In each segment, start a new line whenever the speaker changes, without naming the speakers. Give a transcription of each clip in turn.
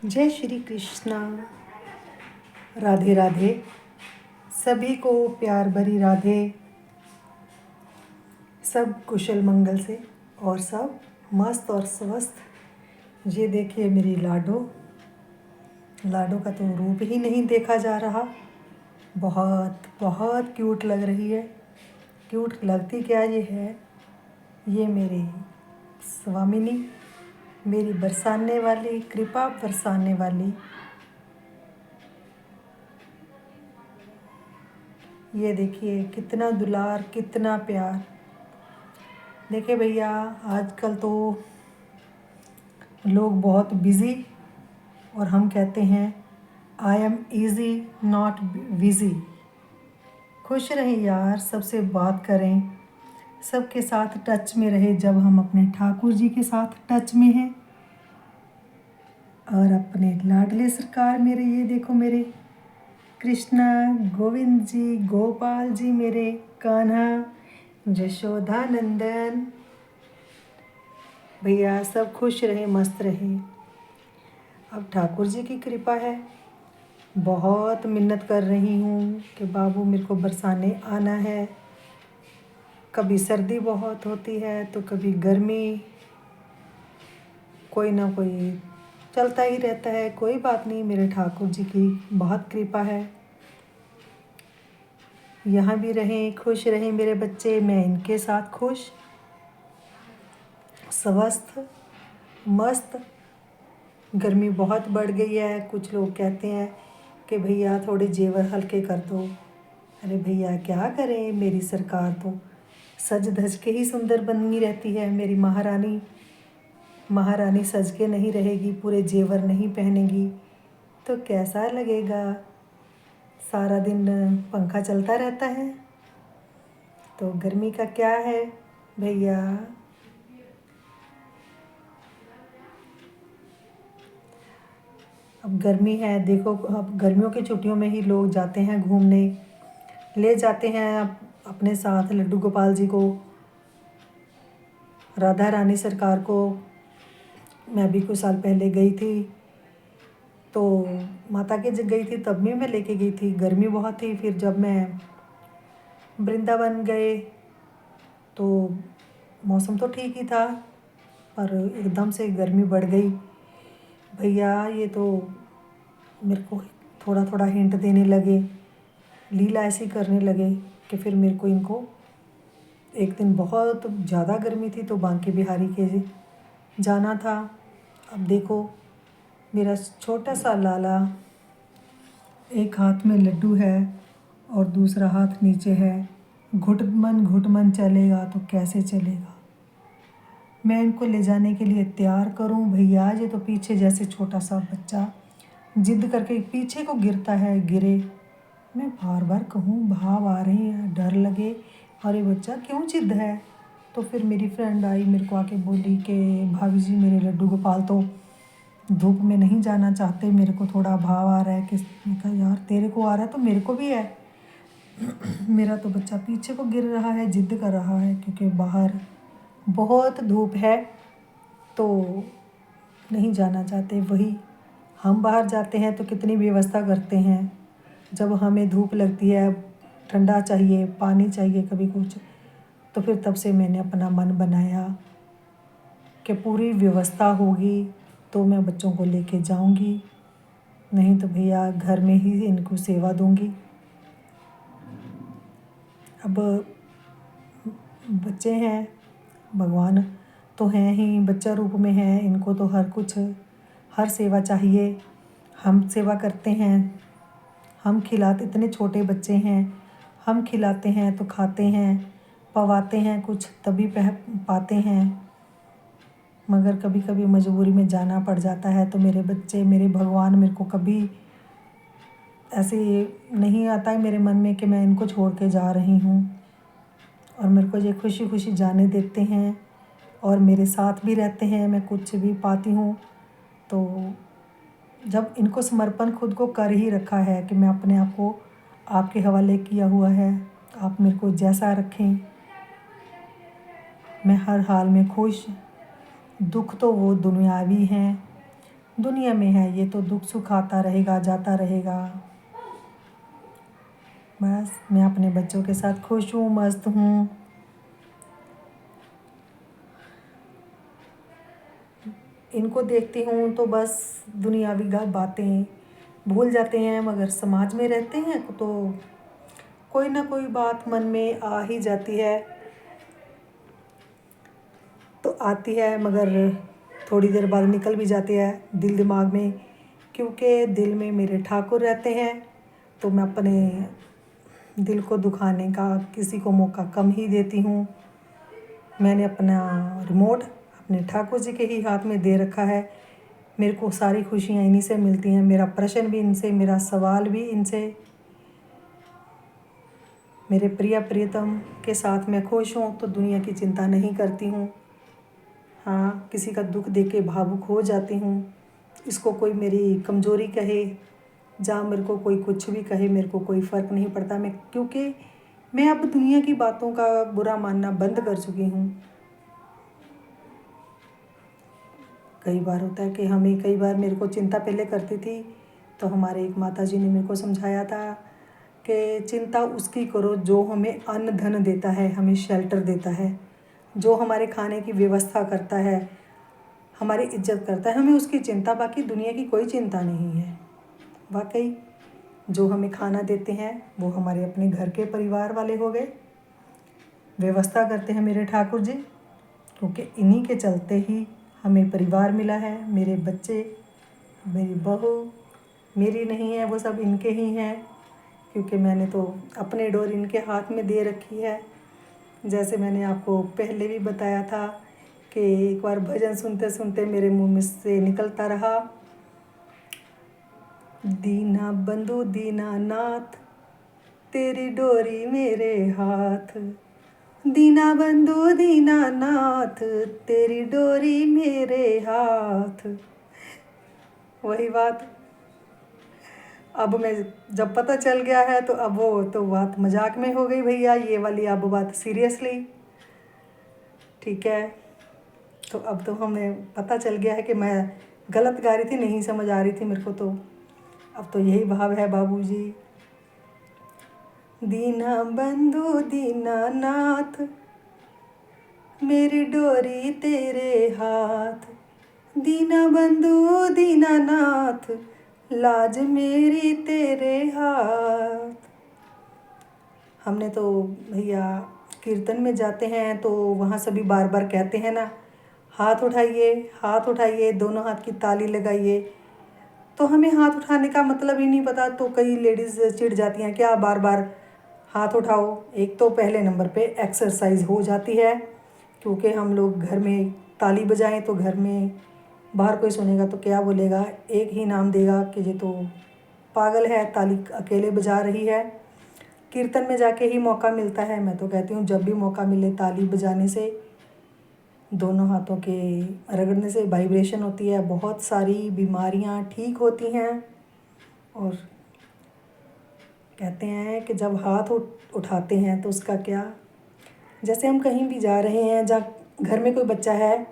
जय श्री कृष्णा। राधे राधे। सभी को प्यार भरी राधे। सब कुशल मंगल से और सब मस्त और स्वस्थ। ये देखिए मेरी लाडो। लाडो का तो रूप ही नहीं देखा जा रहा। बहुत बहुत क्यूट लग रही है। क्यूट लगती क्या ये है, ये मेरी स्वामिनी, मेरी बरसाने वाली, कृपा बरसाने वाली। ये देखिए कितना दुलार, कितना प्यार। देखिए भैया, आजकल तो लोग बहुत बिज़ी और हम कहते हैं I am easy not busy. खुश रहें यार, सबसे बात करें, सबके साथ टच में रहे। जब हम अपने ठाकुर जी के साथ टच में हैं और अपने लाडले सरकार मेरे, ये देखो मेरे कृष्णा, गोविंद जी, गोपाल जी, मेरे कान्हा, यशोदा नंदन। भैया सब खुश रहें, मस्त रहें। अब ठाकुर जी की कृपा है। बहुत मिन्नत कर रही हूँ कि बाबू मेरे को बरसाने आना है। कभी सर्दी बहुत होती है तो कभी गर्मी, कोई ना कोई चलता ही रहता है। कोई बात नहीं, मेरे ठाकुर जी की बहुत कृपा है। यहाँ भी रहें, खुश रहें मेरे बच्चे, मैं इनके साथ खुश, स्वस्थ, मस्त। गर्मी बहुत बढ़ गई है। कुछ लोग कहते हैं कि भैया थोड़े जेवर हल्के कर दो। अरे भैया क्या करें, मेरी सरकार तो सज धज के ही सुंदर बनी रहती है। मेरी महारानी, महारानी सज के नहीं रहेगी, पूरे जेवर नहीं पहनेगी तो कैसा लगेगा। सारा दिन पंखा चलता रहता है तो गर्मी का क्या है भैया। अब गर्मी है, देखो अब गर्मियों की छुट्टियों में ही लोग जाते हैं घूमने, ले जाते हैं अपने साथ लड्डू गोपाल जी को, राधा रानी सरकार को। मैं भी कुछ साल पहले गई थी तो माता के जब गई थी तब भी मैं लेके गई थी। गर्मी बहुत थी। फिर जब मैं वृंदावन गए तो मौसम तो ठीक ही था, पर एकदम से गर्मी बढ़ गई भैया। ये तो मेरे को थोड़ा थोड़ा हिंट देने लगे, लीला ऐसी करने लगे कि फिर मेरे को इनको, एक दिन बहुत ज़्यादा गर्मी थी तो बांके बिहारी के जाना था। अब देखो मेरा छोटा सा लाला, एक हाथ में लड्डू है और दूसरा हाथ नीचे है। घुटमन चलेगा तो कैसे चलेगा। मैं इनको ले जाने के लिए तैयार करूं भैया, ये तो पीछे जैसे छोटा सा बच्चा जिद करके पीछे को गिरता है, गिरे। मैं बार बार कहूँ भाव आ रहे हैं, डर लगे, अरे बच्चा क्यों जिद है। तो फिर मेरी फ्रेंड आई, मेरे को आके बोली कि भाभी जी मेरे लड्डू गोपाल तो धूप में नहीं जाना चाहते, मेरे को थोड़ा भाव आ रहा है। कि मैं कहा यार तेरे को आ रहा है तो मेरे को भी है। मेरा तो बच्चा पीछे को गिर रहा है, जिद कर रहा है क्योंकि बाहर बहुत धूप है तो नहीं जाना चाहते। वही हम बाहर जाते हैं तो कितनी व्यवस्था करते हैं। जब हमें धूप लगती है, ठंडा चाहिए, पानी चाहिए, कभी कुछ, तो फिर तब से मैंने अपना मन बनाया कि पूरी व्यवस्था होगी तो मैं बच्चों को लेके जाऊंगी, नहीं तो भैया घर में ही इनको सेवा दूंगी। अब बच्चे हैं, भगवान तो हैं ही, बच्चा रूप में है, इनको तो हर कुछ, हर सेवा चाहिए। हम सेवा करते हैं, हम खिलाते, इतने छोटे बच्चे हैं, हम खिलाते हैं तो खाते हैं, पवाते हैं कुछ तभी पाते हैं। मगर कभी कभी मजबूरी में जाना पड़ जाता है तो मेरे बच्चे, मेरे भगवान, मेरे को कभी ऐसे नहीं आता है मेरे मन में कि मैं इनको छोड़ के जा रही हूँ। और मेरे को ये खुशी खुशी जाने देते हैं और मेरे साथ भी रहते हैं। मैं कुछ भी पाती हूँ तो जब इनको समर्पण खुद को कर ही रखा है कि मैं अपने आप को आपके हवाले किया हुआ है, आप मेरे को जैसा रखें, मैं हर हाल में खुश। दुख तो वो दुनियावी हैं, दुनिया में है, ये तो दुख सुख आता रहेगा जाता रहेगा। बस मैं अपने बच्चों के साथ खुश हूँ, मस्त हूँ। इनको देखती हूँ तो बस दुनियावी बातें भूल जाते हैं, मगर समाज में रहते हैं तो कोई ना कोई बात मन में आ ही जाती है। तो आती है मगर थोड़ी देर बाद निकल भी जाती है दिल दिमाग में, क्योंकि दिल में मेरे ठाकुर रहते हैं। तो मैं अपने दिल को दुखाने का किसी को मौका कम ही देती हूँ। मैंने अपना रिमोट अपने ठाकुर जी के ही हाथ में दे रखा है। मेरे को सारी खुशियाँ इन्हीं से मिलती हैं, मेरा प्रश्न भी इनसे, मेरा सवाल भी इनसे। मेरे प्रियतम के साथ मैं खुश हूँ तो दुनिया की चिंता नहीं करती हूँ। हाँ, किसी का दुख देख के भावुक हो जाती हूँ। इसको कोई मेरी कमज़ोरी कहे, जहाँ मेरे को कोई कुछ भी कहे, मेरे को कोई फ़र्क नहीं पड़ता। क्योंकि मैं अब दुनिया की बातों का बुरा मानना बंद कर चुकी हूँ। कई बार होता है कि कई बार मेरे को चिंता पहले करती थी, तो हमारे एक माता जी ने मेरे को समझाया था कि चिंता उसकी करो जो हमें अन्न धन देता है, हमें शेल्टर देता है, जो हमारे खाने की व्यवस्था करता है, हमारी इज्जत करता है, हमें उसकी चिंता, बाकी दुनिया की कोई चिंता नहीं है। वाकई जो हमें खाना देते हैं वो हमारे अपने घर के परिवार वाले हो गए, व्यवस्था करते हैं मेरे ठाकुर जी, क्योंकि इन्हीं के चलते ही हमें परिवार मिला है। मेरे बच्चे, मेरी बहू मेरी नहीं है, वो सब इनके ही हैं, क्योंकि मैंने तो अपने डोर इनके हाथ में दे रखी है। जैसे मैंने आपको पहले भी बताया था कि एक बार भजन सुनते सुनते मेरे मुंह में से निकलता रहा, दीना बंधु दीनानाथ तेरी डोरी मेरे हाथ, दीना बंधु दीनानाथ तेरी डोरी मेरे हाथ। वही बात अब मैं जब पता चल गया है तो अब वो तो बात मजाक में हो गई भैया, ये वाली अब बात सीरियसली। ठीक है, तो अब तो हमें पता चल गया है कि मैं गलत गा रही थी, नहीं समझ आ रही थी मेरे को। तो अब तो यही भाव है बाबूजी, दीना बंधु दीनानाथ मेरी डोरी तेरे हाथ, दीना बंधु दीनानाथ लाज मेरी तेरे हाथ। हमने तो भैया कीर्तन में जाते हैं तो वहाँ सभी बार बार कहते हैं ना, हाथ उठाइए, हाथ उठाइए, दोनों हाथ की ताली लगाइए। तो हमें हाथ उठाने का मतलब ही नहीं पता, तो कई लेडीज़ चिढ़ जाती हैं, क्या बार बार हाथ उठाओ। एक तो पहले नंबर पे एक्सरसाइज हो जाती है, क्योंकि हम लोग घर में ताली बजाएं तो घर में बाहर कोई सुनेगा तो क्या बोलेगा, एक ही नाम देगा कि ये तो पागल है, ताली अकेले बजा रही है। कीर्तन में जाके ही मौका मिलता है। मैं तो कहती हूँ जब भी मौका मिले ताली बजाने से, दोनों हाथों के रगड़ने से वाइब्रेशन होती है, बहुत सारी बीमारियाँ ठीक होती हैं। और कहते हैं कि जब हाथ उठाते हैं तो उसका क्या, जैसे हम कहीं भी जा रहे हैं, जहाँ घर में कोई बच्चा है,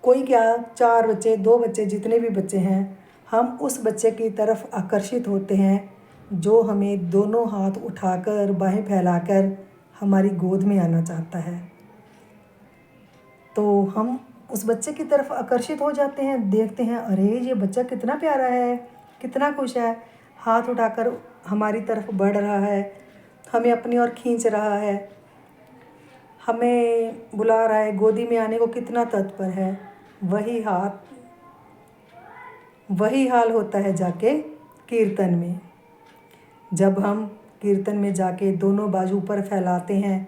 कोई क्या 4 बच्चे 2 बच्चे जितने भी बच्चे हैं, हम उस बच्चे की तरफ आकर्षित होते हैं जो हमें दोनों हाथ उठाकर बाहें फैलाकर हमारी गोद में आना चाहता है। तो हम उस बच्चे की तरफ आकर्षित हो जाते हैं, देखते हैं अरे ये बच्चा कितना प्यारा है, कितना खुश है, हाथ उठाकर हमारी तरफ बढ़ रहा है, हमें अपनी ओर खींच रहा है, हमें बुला रहा है, गोदी में आने को कितना तत्पर है। वही हाल होता है जाके कीर्तन में। जब हम कीर्तन में जाके दोनों बाजू पर फैलाते हैं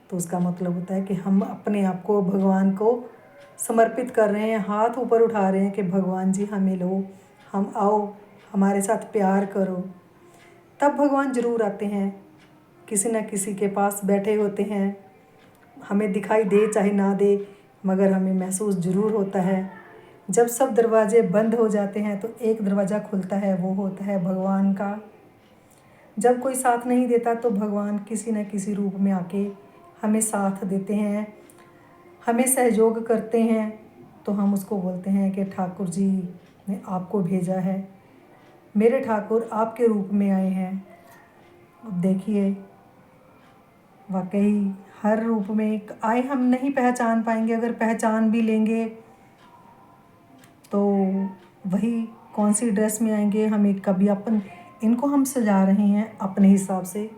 तो उसका मतलब होता है कि हम अपने आप को भगवान को समर्पित कर रहे हैं, हाथ ऊपर उठा रहे हैं कि भगवान जी हमें लो, हम आओ, हमारे साथ प्यार करो। तब भगवान ज़रूर आते हैं, किसी न किसी के पास बैठे होते हैं, हमें दिखाई दे चाहे ना दे, मगर हमें महसूस ज़रूर होता है। जब सब दरवाजे बंद हो जाते हैं तो एक दरवाज़ा खुलता है, वो होता है भगवान का। जब कोई साथ नहीं देता तो भगवान किसी न किसी रूप में आके हमें साथ देते हैं, हमें सहयोग करते हैं। तो हम उसको बोलते हैं कि ठाकुर जी ने आपको भेजा है, मेरे ठाकुर आपके रूप में आए हैं। अब देखिए, वाकई हर रूप में आए हम नहीं पहचान पाएंगे, अगर पहचान भी लेंगे तो वही कौन सी ड्रेस में आएंगे। हमें कभी अपन इनको हम सजा रहे हैं अपने हिसाब से,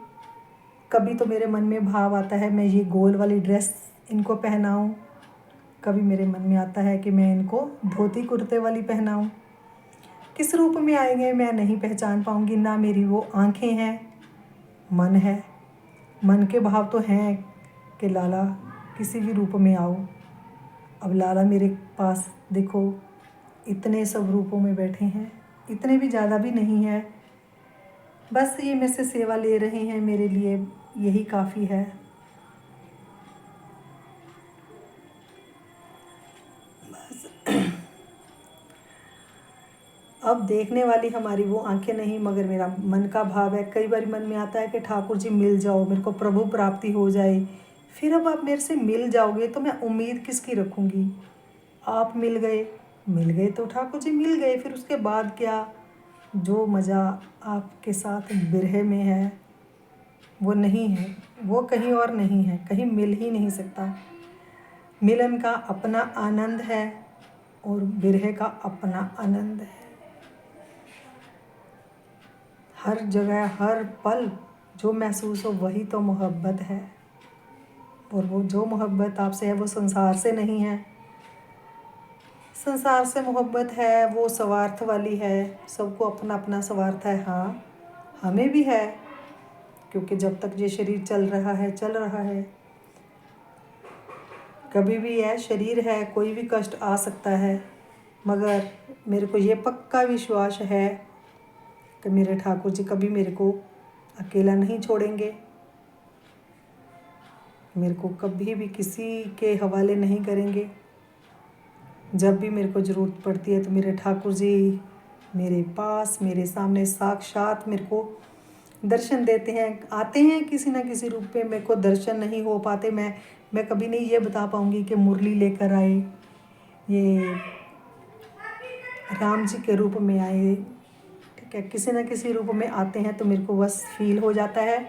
कभी तो मेरे मन में भाव आता है मैं ये गोल वाली ड्रेस इनको पहनाऊं, कभी मेरे मन में आता है कि मैं इनको धोती कुर्ते वाली पहनाऊं। किस रूप में आएंगे मैं नहीं पहचान पाऊंगी, ना मेरी वो आंखें हैं, मन है, मन के भाव तो हैं कि लाला किसी भी रूप में आओ। अब लाला मेरे पास देखो इतने सब रूपों में बैठे हैं, इतने भी ज़्यादा भी नहीं है, बस ये मेरे से सेवा ले रहे हैं, मेरे लिए यही काफ़ी है। बस अब देखने वाली हमारी वो आंखें नहीं, मगर मेरा मन का भाव है। कई बार मन में आता है कि ठाकुर जी मिल जाओ, मेरे को प्रभु प्राप्ति हो जाए। फिर अब आप मेरे से मिल जाओगे तो मैं उम्मीद किसकी रखूँगी। आप मिल गए तो ठाकुर जी मिल गए, फिर उसके बाद क्या। जो मज़ा आपके साथ बिरहे में है वो नहीं है, वो कहीं और नहीं है, कहीं मिल ही नहीं सकता। मिलन का अपना आनंद है और बिरहे का अपना आनंद है। हर जगह हर पल जो महसूस हो वही तो मोहब्बत है, और वो जो मोहब्बत आपसे है वो संसार से नहीं है। संसार से मोहब्बत है वो स्वार्थ वाली है, सबको अपना अपना स्वार्थ है। हाँ, हमें भी है, क्योंकि जब तक ये शरीर चल रहा है, कभी भी है शरीर है, कोई भी कष्ट आ सकता है, मगर मेरे को ये पक्का विश्वास है कि मेरे ठाकुर जी कभी मेरे को अकेला नहीं छोड़ेंगे, मेरे को कभी भी किसी के हवाले नहीं करेंगे। जब भी मेरे को ज़रूरत पड़ती है तो मेरे ठाकुर जी मेरे पास, मेरे सामने साक्षात मेरे को दर्शन देते हैं, आते हैं किसी न किसी रूप में। मेरे को दर्शन नहीं हो पाते, मैं कभी नहीं ये बता पाऊँगी कि मुरली लेकर आए, ये राम जी के रूप में आए, ठीक है, किसी न किसी रूप में आते हैं तो मेरे को बस फील हो जाता है,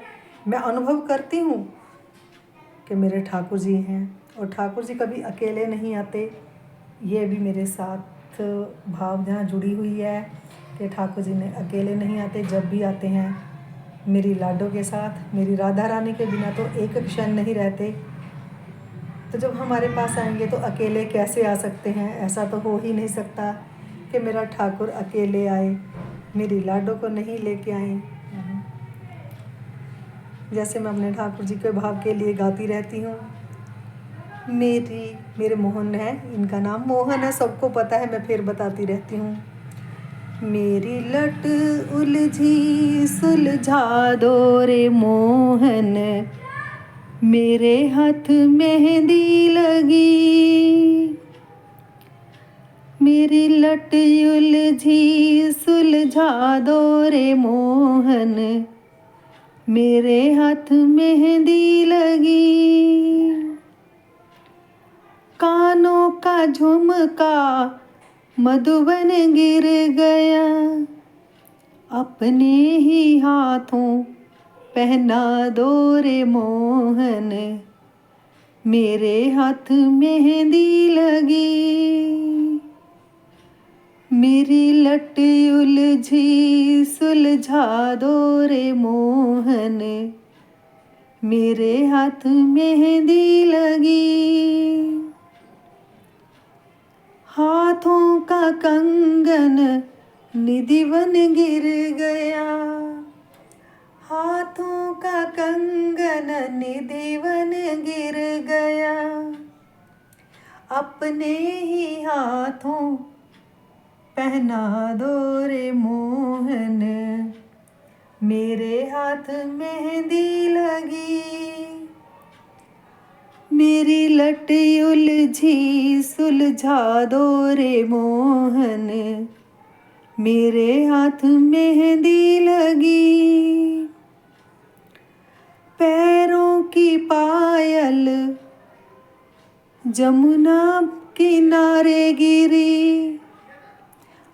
मैं अनुभव करती हूँ कि मेरे ठाकुर जी हैं। और ठाकुर जी कभी अकेले नहीं आते, ये भी मेरे साथ भावना जुड़ी हुई है कि ठाकुर जी ने अकेले नहीं आते, जब भी आते हैं मेरी लाडो के साथ, मेरी राधा रानी के बिना तो एक क्षण नहीं रहते। तो जब हमारे पास आएंगे तो अकेले कैसे आ सकते हैं, ऐसा तो हो ही नहीं सकता कि मेरा ठाकुर अकेले आए, मेरी लाडो को नहीं लेके आए। जैसे मैं अपने ठाकुर जी के भाव के लिए गाती रहती हूँ। मेरे मोहन है, इनका नाम मोहन है, सबको पता है, मैं फिर बताती रहती हूँ। मेरी लट उलझी सुलझा दो रे मोहन, मेरे हाथ मेहंदी लगी। मेरी लट उलझी सुलझा दो रे मोहन, मेरे हाथ मेहंदी लगी। कानों का झुमका मधुबन गिर गया, अपने ही हाथों पहना दो रे मोहन, मेरे हाथ मेहंदी लगी। मेरी लट उलझी सुलझा दो रे मोहन, मेरे हाथ मेहंदी लगी। हाथों का कंगन निधि बन गिर गया, हाथों का कंगन निधि बन गिर गया, अपने ही हाथों पहना दो रे मोहन, मेरे हाथ मेहंदी लगी। मेरी लट उलझी सुलझा दो रे मोहन, मेरे हाथ मेहंदी लगी। पैरों की पायल जमुना किनारे गिरी,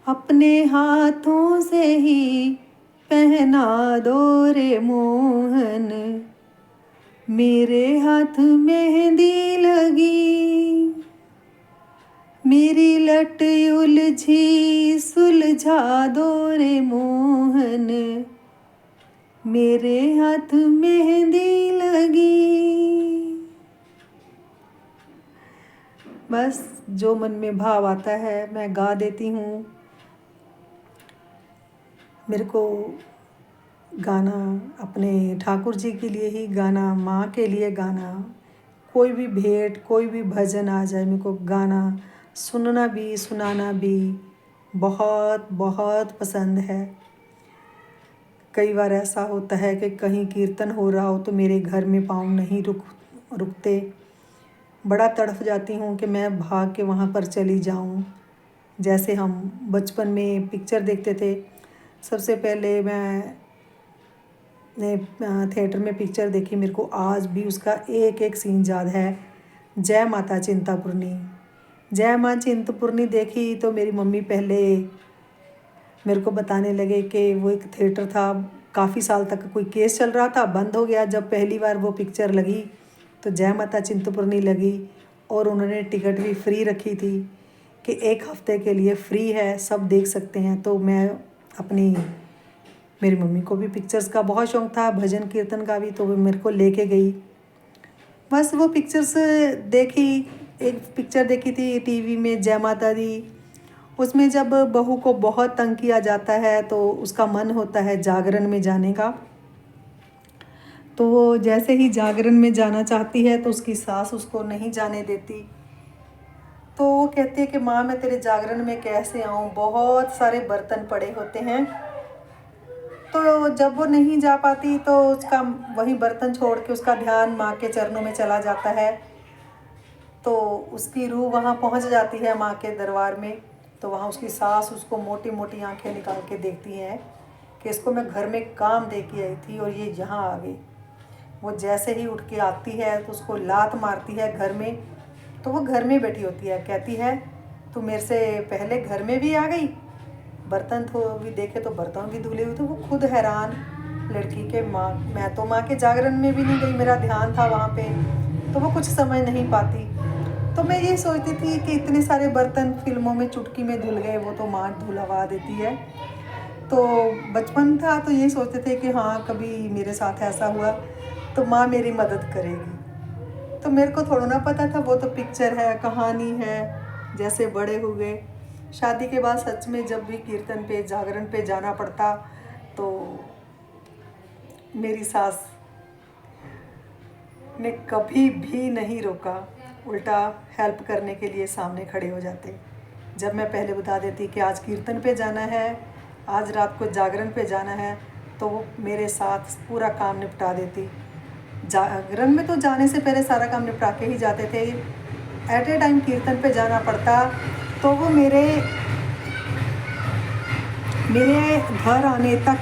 अपने हाथों से ही पहना दो रे मोहन, मेरे हाथ मेहंदी लगी, मेरी लट उलझी सुलझा दो रे मोहन, मेरे हाथ मेहंदी लगी। बस जो मन में भाव आता है मैं गा देती हूँ। मेरे को गाना अपने ठाकुर जी के लिए ही गाना, माँ के लिए गाना, कोई भी भेंट कोई भी भजन आ जाए, मेरे को गाना सुनना भी सुनाना भी बहुत बहुत पसंद है। कई बार ऐसा होता है कि कहीं कीर्तन हो रहा हो तो मेरे घर में पाँव नहीं रुकते, बड़ा तड़फ जाती हूँ कि मैं भाग के वहाँ पर चली जाऊँ। जैसे हम बचपन में पिक्चर देखते थे, सबसे पहले मैंने थिएटर में पिक्चर देखी, मेरे को आज भी उसका एक एक सीन याद है। जय माता चिंतापुरनी, जय माँ चिंतपूर्णी देखी तो मेरी मम्मी पहले मेरे को बताने लगे कि वो एक थिएटर था, काफ़ी साल तक कोई केस चल रहा था, बंद हो गया। जब पहली बार वो पिक्चर लगी तो जय माता चिंतपूर्णी लगी और उन्होंने टिकट भी फ्री रखी थी कि एक हफ्ते के लिए फ्री है, सब देख सकते हैं। तो मैं मेरी मम्मी को भी पिक्चर्स का बहुत शौक़ था, भजन कीर्तन का भी, तो वो मेरे को लेके गई। बस वो पिक्चर्स देखी। एक पिक्चर देखी थी टीवी में, जय माता दी। उसमें जब बहू को बहुत तंग किया जाता है तो उसका मन होता है जागरण में जाने का। तो वो जैसे ही जागरण में जाना चाहती है तो उसकी सास उसको नहीं जाने देती। तो वो कहती है कि माँ मैं तेरे जागरण में कैसे आऊँ, बहुत सारे बर्तन पड़े होते हैं। तो जब वो नहीं जा पाती तो उसका वही बर्तन छोड़ के उसका ध्यान माँ के चरणों में चला जाता है। तो उसकी रूह वहाँ पहुँच जाती है माँ के दरबार में। तो वहाँ उसकी सास उसको मोटी मोटी आंखें निकाल के देखती हैं कि इसको मैं घर में काम दे के आई थी और ये यहाँ आ गई। वो जैसे ही उठ के आती है तो उसको लात मारती है घर में। तो वो घर में बैठी होती है, कहती है तू मेरे से पहले घर में भी आ गई, बर्तन तो भी देखे तो बर्तन भी धुले हुए। तो वो खुद हैरान लड़की के, माँ मैं तो माँ के जागरण में भी नहीं गई, मेरा ध्यान था वहाँ पे। तो वो कुछ समझ नहीं पाती। तो मैं ये सोचती थी कि इतने सारे बर्तन फिल्मों में चुटकी में धुल गए, वो तो माँ धुलवा देती है। तो बचपन था तो ये सोचते थे कि हाँ कभी मेरे साथ ऐसा हुआ तो माँ मेरी मदद करेगी। तो मेरे को थोड़ा ना पता था, वो तो पिक्चर है, कहानी है। जैसे बड़े हो गए, शादी के बाद सच में जब भी कीर्तन पे जागरण पे जाना पड़ता तो मेरी सास ने कभी भी नहीं रोका, उल्टा हेल्प करने के लिए सामने खड़े हो जाते। जब मैं पहले बता देती कि आज कीर्तन पे जाना है, आज रात को जागरण पे जाना है, तो वो मेरे साथ पूरा काम निपटा देती। जागरण में तो जाने से पहले सारा काम निपटा के ही जाते थे। एट ए टाइम कीर्तन पे जाना पड़ता तो वो मेरे घर आने तक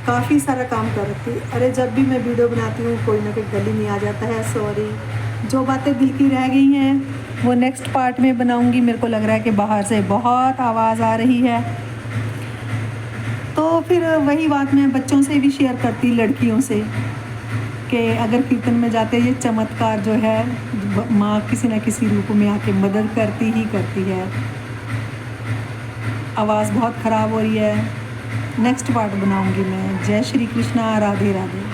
काफ़ी सारा काम करती। अरे जब भी मैं वीडियो बनाती हूँ कोई ना कोई गली में आ जाता है, सॉरी। जो बातें दिल की रह गई हैं वो नेक्स्ट पार्ट में बनाऊँगी। मेरे को लग रहा है कि बाहर से बहुत आवाज़ आ रही है। तो फिर वही बात मैं बच्चों से भी शेयर करती, लड़कियों से, कि अगर कीर्तन में जाते ये चमत्कार जो है माँ किसी न किसी रूप में आके मदद करती ही करती है। आवाज़ बहुत ख़राब हो रही है, नेक्स्ट पार्ट बनाऊंगी मैं। जय श्री कृष्णा, राधे राधे।